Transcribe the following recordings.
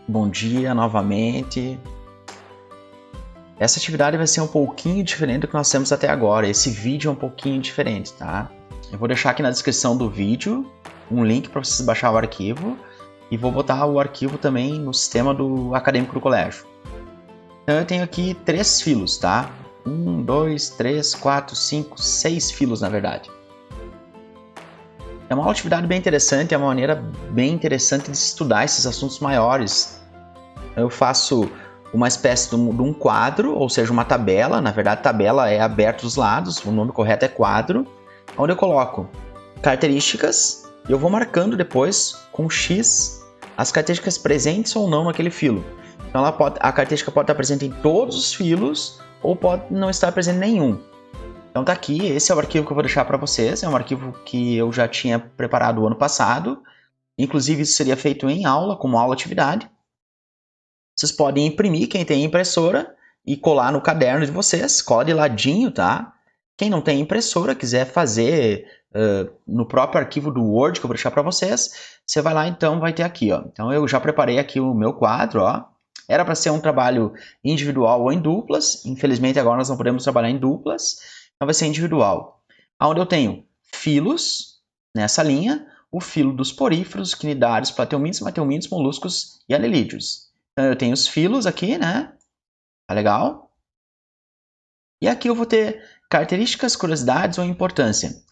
Bom dia novamente. Essa atividade vai ser um pouquinho diferente do que nós temos até agora. Esse vídeo é um pouquinho diferente, tá? Eu vou deixar aqui na descrição do vídeo um link para vocês baixar o arquivo e vou botar o arquivo também no sistema do acadêmico do colégio. Então eu tenho aqui 3 filos, tá? 1, 2, 3, 4, 5, 6 filos na verdade. É uma atividade bem interessante, é uma maneira bem interessante de estudar esses assuntos maiores. Eu faço uma espécie de um quadro, ou seja, uma tabela. Na verdade, tabela é aberto os lados, o nome correto é quadro, onde eu coloco características e eu vou marcando depois com X as características presentes ou não naquele filo. Então a característica pode estar presente em todos os filos ou pode não estar presente em nenhum. Então tá aqui, esse é o arquivo que eu vou deixar para vocês, é um arquivo que eu já tinha preparado o ano passado, inclusive isso seria feito em aula, como aula atividade. Vocês podem imprimir, quem tem impressora, e colar no caderno de vocês, cola de ladinho, tá? Quem não tem impressora, quiser fazer no próprio arquivo do Word que eu vou deixar para vocês, você vai lá, então vai ter aqui, ó. Então eu já preparei aqui o meu quadro, ó. Era para ser um trabalho individual ou em duplas, infelizmente agora nós não podemos trabalhar em duplas, então vai ser individual. Onde eu tenho filos, nessa linha, o filo dos poríferos, quinidários, plateumintos, mateumintos, moluscos e anelídeos. Então eu tenho os filos aqui, né? Tá legal? E aqui eu vou ter características, curiosidades ou importância.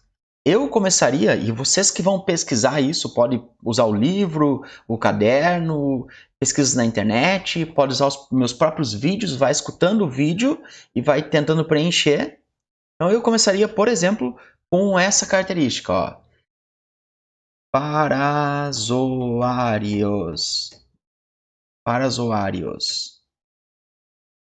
Eu começaria, e vocês que vão pesquisar isso, pode usar o livro, o caderno, pesquisas na internet, pode usar os meus próprios vídeos, vai escutando o vídeo e vai tentando preencher. Então eu começaria, por exemplo, com essa característica, ó. Parazoários. Parazoários.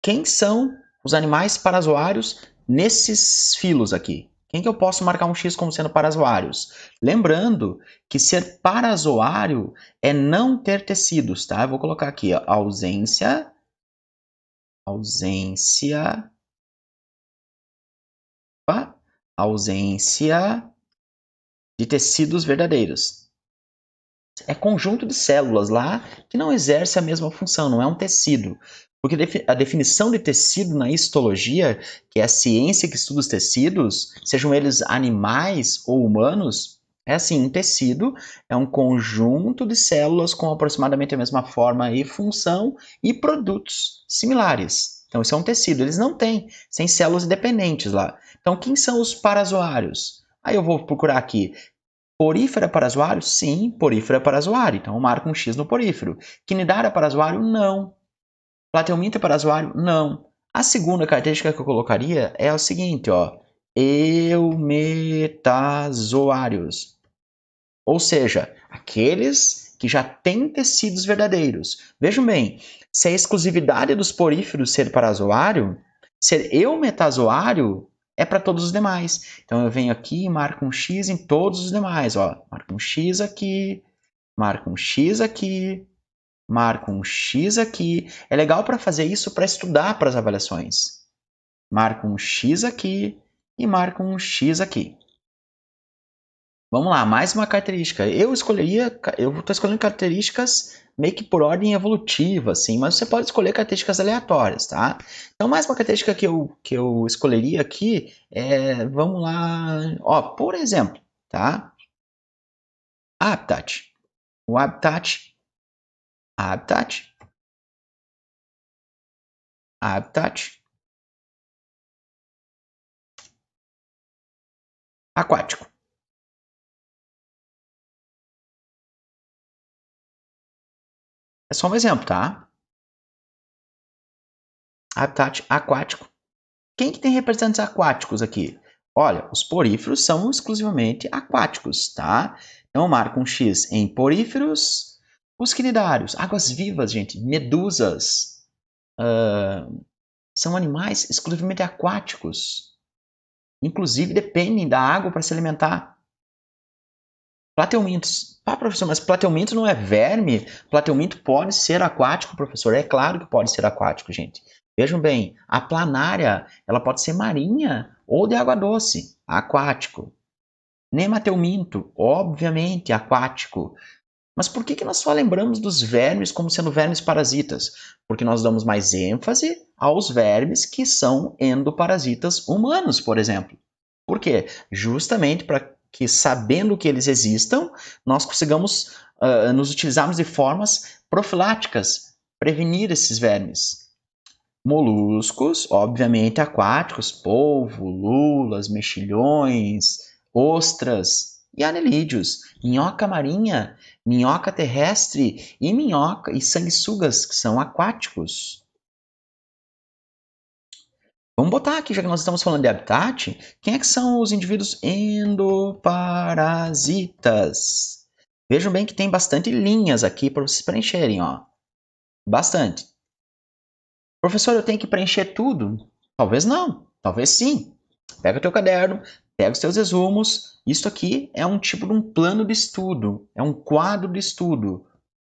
Quem são os animais parazoários nesses filos aqui? Quem que eu posso marcar um X como sendo parazoários? Lembrando que ser parazoário é não ter tecidos, tá? Eu vou colocar aqui, ó, ausência de tecidos verdadeiros. É conjunto de células lá que não exerce a mesma função, não é um tecido. Porque a definição de tecido na histologia, que é a ciência que estuda os tecidos, sejam eles animais ou humanos, é assim, um tecido é um conjunto de células com aproximadamente a mesma forma e função e produtos similares. Então, isso é um tecido. Eles não têm células independentes lá. Então, quem são os parazoários? Aí eu vou procurar aqui. Porífero é parazoário? Sim, porífero é parazoário. Então eu marco um X no porífero. Quinidário é parazoário? Não. Plateuminto é parazoário? Não. A segunda característica que eu colocaria é o seguinte, ó. Eumetazoários. Ou seja, aqueles que já têm tecidos verdadeiros. Vejam bem, se a exclusividade dos poríferos ser parazoário, ser eumetazoário é para todos os demais. Então eu venho aqui e marco um X em todos os demais. Ó. Marco um X aqui, marco um X aqui, marco um X aqui. É legal para fazer isso para estudar para as avaliações. Marco um X aqui e marco um X aqui. Vamos lá, mais uma característica. Eu estou escolhendo características meio que por ordem evolutiva, assim, mas você pode escolher características aleatórias, tá? Então, mais uma característica que eu escolheria aqui é, vamos lá, ó, por exemplo, tá? Habitat. O habitat aquático. É só um exemplo, tá? Habitat aquático. Quem que tem representantes aquáticos aqui? Olha, os poríferos são exclusivamente aquáticos, tá? Então eu marco um X em poríferos. Os quinidários, águas vivas, gente, medusas, são animais exclusivamente aquáticos. Inclusive dependem da água para se alimentar. Plateumintos. Ah, professor, mas plateuminto não é verme? Plateuminto pode ser aquático, professor? É claro que pode ser aquático, gente. Vejam bem, a planária, ela pode ser marinha ou de água doce, aquático. Nemateuminto, obviamente, aquático. Mas por que nós só lembramos dos vermes como sendo vermes parasitas? Porque nós damos mais ênfase aos vermes que são endoparasitas humanos, por exemplo. Por quê? Justamente para que, sabendo que eles existam, nós consigamos nos utilizarmos de formas profiláticas, prevenir esses vermes. Moluscos, obviamente aquáticos, polvo, lulas, mexilhões, ostras e anelídeos, minhoca marinha, minhoca terrestre e minhoca e sanguessugas, que são aquáticos. Vamos botar aqui, já que nós estamos falando de habitat, quem é que são os indivíduos endoparasitas? Vejam bem que tem bastante linhas aqui para vocês preencherem, ó. Bastante. Professor, eu tenho que preencher tudo? Talvez não, talvez sim. Pega o teu caderno, pega os teus resumos. Isso aqui é um tipo de um plano de estudo, é um quadro de estudo.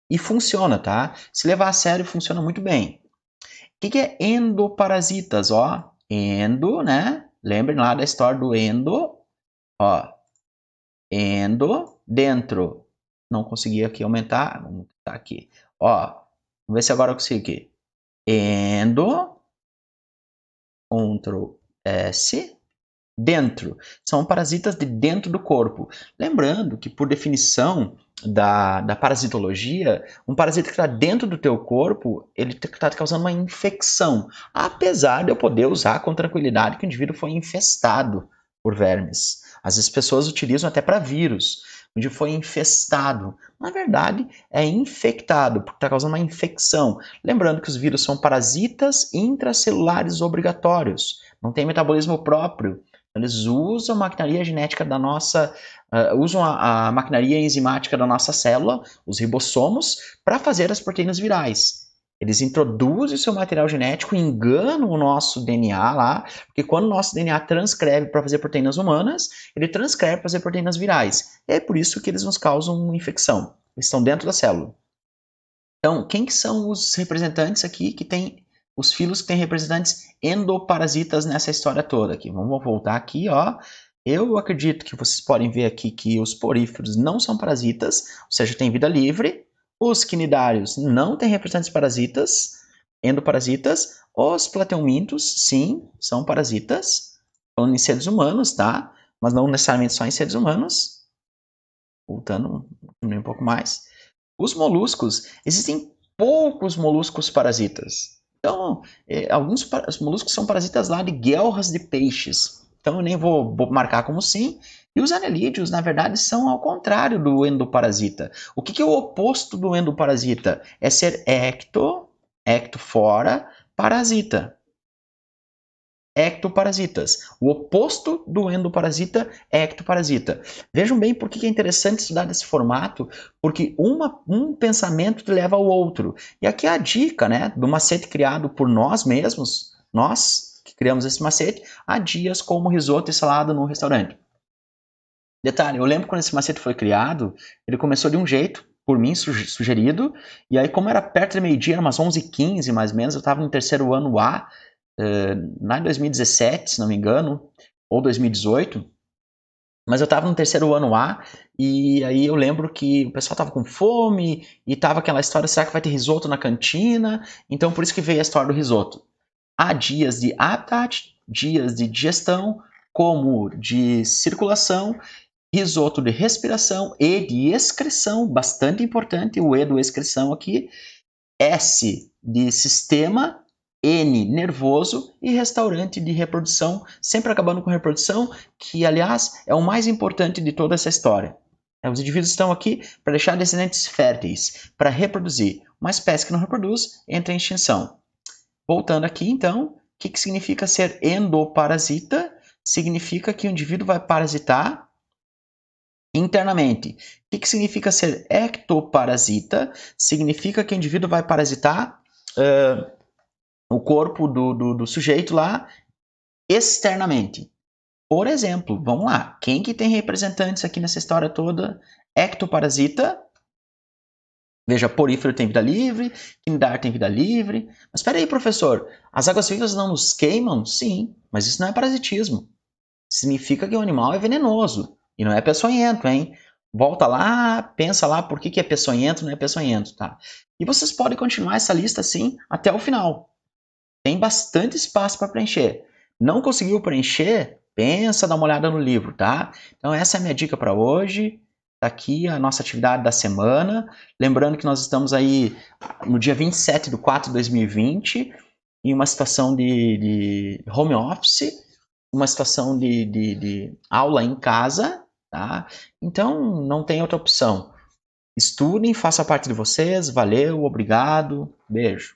E funciona, tá? Se levar a sério, funciona muito bem. O que é endoparasitas? Ó, endo, né? Lembrem lá da história do endo. Ó, endo, dentro. Não consegui aqui aumentar. Vamos botar aqui. Ó, vamos ver se agora eu consigo aqui. Endo, Ctrl S, dentro. São parasitas de dentro do corpo. Lembrando que, por definição da parasitologia, um parasita que está dentro do teu corpo, ele está causando uma infecção. Apesar de eu poder usar com tranquilidade que o indivíduo foi infestado por vermes. Às vezes pessoas utilizam até para vírus, onde foi infestado. Na verdade, é infectado, porque está causando uma infecção. Lembrando que os vírus são parasitas intracelulares obrigatórios. Não tem metabolismo próprio. Eles usam a maquinaria genética da nossa, usam a maquinaria enzimática da nossa célula, os ribossomos, para fazer as proteínas virais. Eles introduzem o seu material genético, enganam o nosso DNA lá, porque quando o nosso DNA transcreve para fazer proteínas humanas, ele transcreve para fazer proteínas virais. E é por isso que eles nos causam infecção. Eles estão dentro da célula. Então, quem que são os representantes aqui que tem os filos que têm representantes endoparasitas nessa história toda aqui? Vamos voltar aqui, ó. Eu acredito que vocês podem ver aqui que os poríferos não são parasitas, ou seja, têm vida livre. Os quinidários não têm representantes parasitas, endoparasitas. Os plateumintos, sim, são parasitas, falando em seres humanos, tá? Mas não necessariamente só em seres humanos. Voltando um pouco mais. Os moluscos, existem poucos moluscos parasitas. Então, alguns moluscos são parasitas lá de guelras de peixes. Então, eu nem vou marcar como sim. E os anelídeos, na verdade, são ao contrário do endoparasita. O que é o oposto do endoparasita? É ser ecto fora, parasita. Ectoparasitas. O oposto do endoparasita é ectoparasita. Vejam bem por que é interessante estudar desse formato, porque um pensamento te leva ao outro. E aqui é a dica, né, do macete criado por nós mesmos, nós que criamos esse macete, há dias como risoto e salada no restaurante. Detalhe, eu lembro quando esse macete foi criado, ele começou de um jeito, por mim sugerido, e aí como era perto de meio-dia, era umas 11h15 mais ou menos, eu estava no terceiro ano A, lá em 2017, se não me engano, ou 2018, mas eu estava no terceiro ano A, e aí eu lembro que o pessoal estava com fome, e estava aquela história, será que vai ter risoto na cantina? Então por isso que veio a história do risoto. Há dias de habitat, dias de digestão, como de circulação, risoto de respiração e de excreção, bastante importante o E do excreção aqui, S de sistema, N, nervoso, e restaurante de reprodução, sempre acabando com reprodução, que, aliás, é o mais importante de toda essa história. Os indivíduos estão aqui para deixar descendentes férteis, para reproduzir. Uma espécie que não reproduz entra em extinção. Voltando aqui, então, o que significa ser endoparasita? Significa que o indivíduo vai parasitar internamente. O que significa ser ectoparasita? Significa que o indivíduo vai parasitar o corpo do sujeito lá externamente. Por exemplo, vamos lá, quem que tem representantes aqui nessa história toda? Ectoparasita. Veja, porífero tem vida livre, quinidário tem vida livre. Mas espera aí, professor, as águas vivas não nos queimam? Sim, mas isso não é parasitismo. Significa que o animal é venenoso e não é peçonhento, hein? Volta lá, pensa lá por que é peçonhento, não é peçonhento, tá? E vocês podem continuar essa lista assim até o final. Tem bastante espaço para preencher. Não conseguiu preencher? Pensa, dá uma olhada no livro, tá? Então essa é a minha dica para hoje. Tá aqui a nossa atividade da semana. Lembrando que nós estamos aí no dia 27 de 4 de 2020, em uma situação de home office, uma situação de aula em casa, tá? Então não tem outra opção. Estudem, faça parte de vocês. Valeu, obrigado, beijo.